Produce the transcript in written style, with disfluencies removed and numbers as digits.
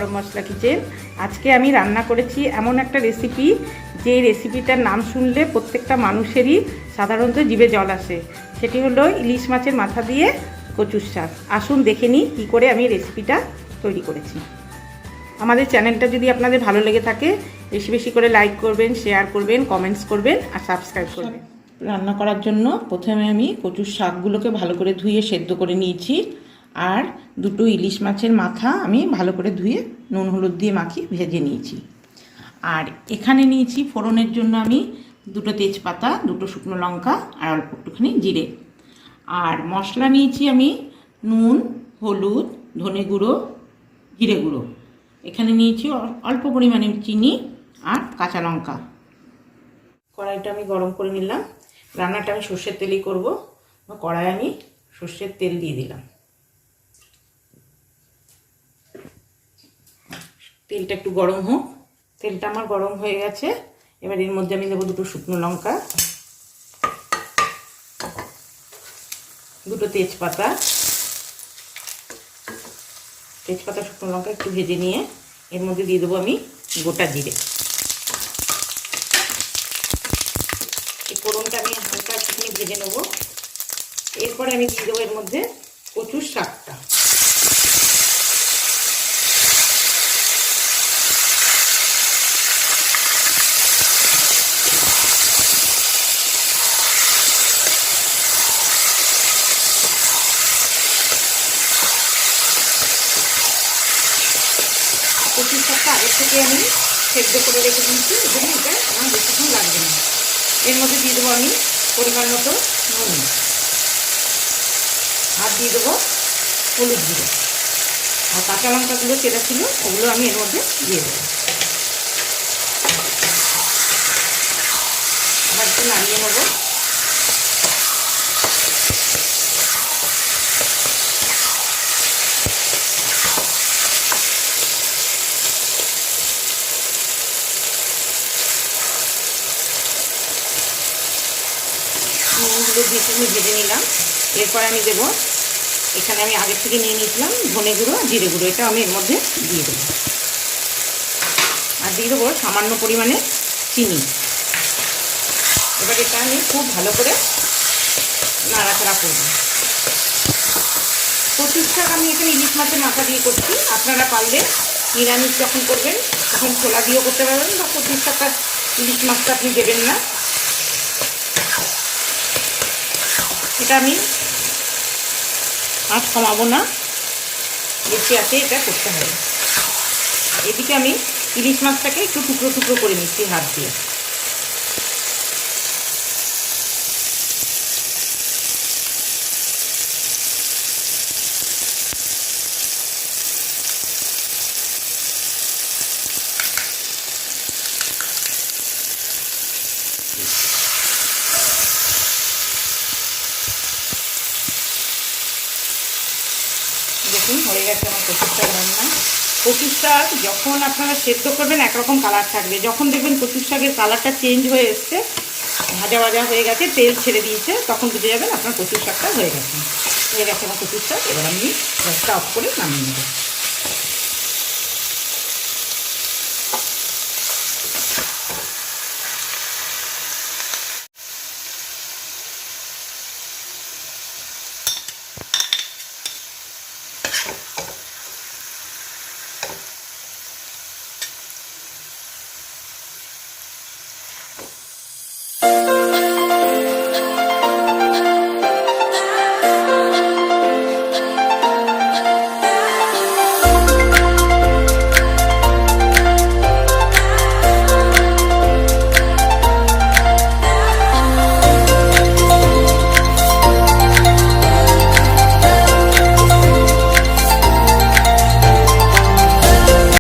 গরম মশলা কিচেন। আজকে আমি রান্না করেছি এমন একটা রেসিপি, যে রেসিপিটার নাম শুনলে প্রত্যেকটা মানুষেরই সাধারণত জিভে জল আসে। সেটি হলো ইলিশ মাছের মাথা দিয়ে কচুর শাক। আসুন দেখে নিই কী করে আমি রেসিপিটা তৈরি করেছি। আমাদের চ্যানেলটা যদি আপনাদের ভালো লেগে থাকে বেশি বেশি করে লাইক করবেন, শেয়ার করবেন, কমেন্টস করবেন আর সাবস্ক্রাইব করবেন। রান্না করার জন্য প্রথমে আমি কচুর শাকগুলোকে ভালো করে ধুয়ে সেদ্ধ করে নিয়েছি। আর দুটো ইলিশ মাছের মাথা আমি ভালো করে ধুয়ে নুন হলুদ দিয়ে মাখিয়ে ভেজে নিয়েছি। আর এখানে নিয়েছি ফোড়নের জন্য আমি দুটো তেজপাতা, দুটো শুকনো লঙ্কা আর অল্প একটুখানি জিরে। আর মশলা নিয়েছি আমি নুন, হলুদ, ধনে গুঁড়ো, জিরে গুঁড়ো। এখানে নিয়েছি অল্প পরিমাণে চিনি আর কাঁচা লঙ্কা। কড়াইটা আমি গরম করে নিলাম। রান্নাটা আমি সর্ষের তেলেই করব। কড়াই আমি সর্ষের তেল দিয়ে দিলাম। তেলটা একটু গরম হোক। তেলটা আমার গরম হয়ে গেছে। এবার এর মধ্যে আমি দেবো দুটো শুকনো লঙ্কা, দুটো তেজপাতা। তেজপাতা শুকনো লঙ্কা একটু ভেজে নিয়ে এর মধ্যে দিয়ে দেবো আমি গোটা জিরে। এই ফোড়নটা আমি হালকা একটুখানি ভেজে নেবো। এরপরে আমি দিয়ে দেবো এর মধ্যে কচুর শাকটা। কচুর শাকটা আগের থেকে আমি সেদ্ধ করে রেখে দিয়েছি, এখানে এটা আমার বেশিক্ষণ লাগবে না। এর মধ্যে দিয়ে দেবো আমি পরিমাণ মতো নুন আর দিয়ে দেবো হলুদ গুঁড়ো। আর কাঁচা লঙ্কাগুলো চেরা ছিল ওগুলো আমি এর মধ্যে দিয়ে দেবো। আবার একটু নাড়িয়ে নেবো। নুনগুলো দিয়ে আমি ভেজে নিলাম। এরপর আমি দেবো, এখানে আমি আগের থেকে নিয়ে নিয়েছিলাম ধনে গুঁড়ো আর জিরে গুঁড়ো, এটা আমি এর মধ্যে দিয়ে দেবো। আর দিয়ে দেবো সামান্য পরিমাণে চিনি। এবার এটা আমি খুব ভালো করে নাড়াচাড়া করব। কচুর শাক আমি এখানে ইলিশ মাছের মাথা দিয়ে করছি। আপনারা পারলে নিরামিষ যখন করবেন তখন ছোলা দিয়েও করতে পারবেন, বা কচুর শাকটা ইলিশ মাছটা আপনি দেবেন না। এটা আমি আঁচ কমাবো না, বেশি আছে এটা করতে হবে। এদিকে আমি ইলিশ মাছটাকে একটু টুকরো টুকরো করে নিচ্ছি হাত দিয়ে। দেখুন হয়ে গেছে আমার কচুর শাক রান্না। কচুর শাক যখন আপনারা সেদ্ধ করবেন একরকম কালার থাকবে, যখন দেখবেন কচুর শাকের কালারটা চেঞ্জ হয়ে এসছে, ভাজা ভাজা হয়ে গেছে, তেল ছেড়ে দিয়েছে, তখন বুঝে যাবেন আপনার কচুর শাকটা হয়ে গেছে। আমার কচুর শাক। এবার আমি গ্যাসটা অফ করে নামিয়ে নেব।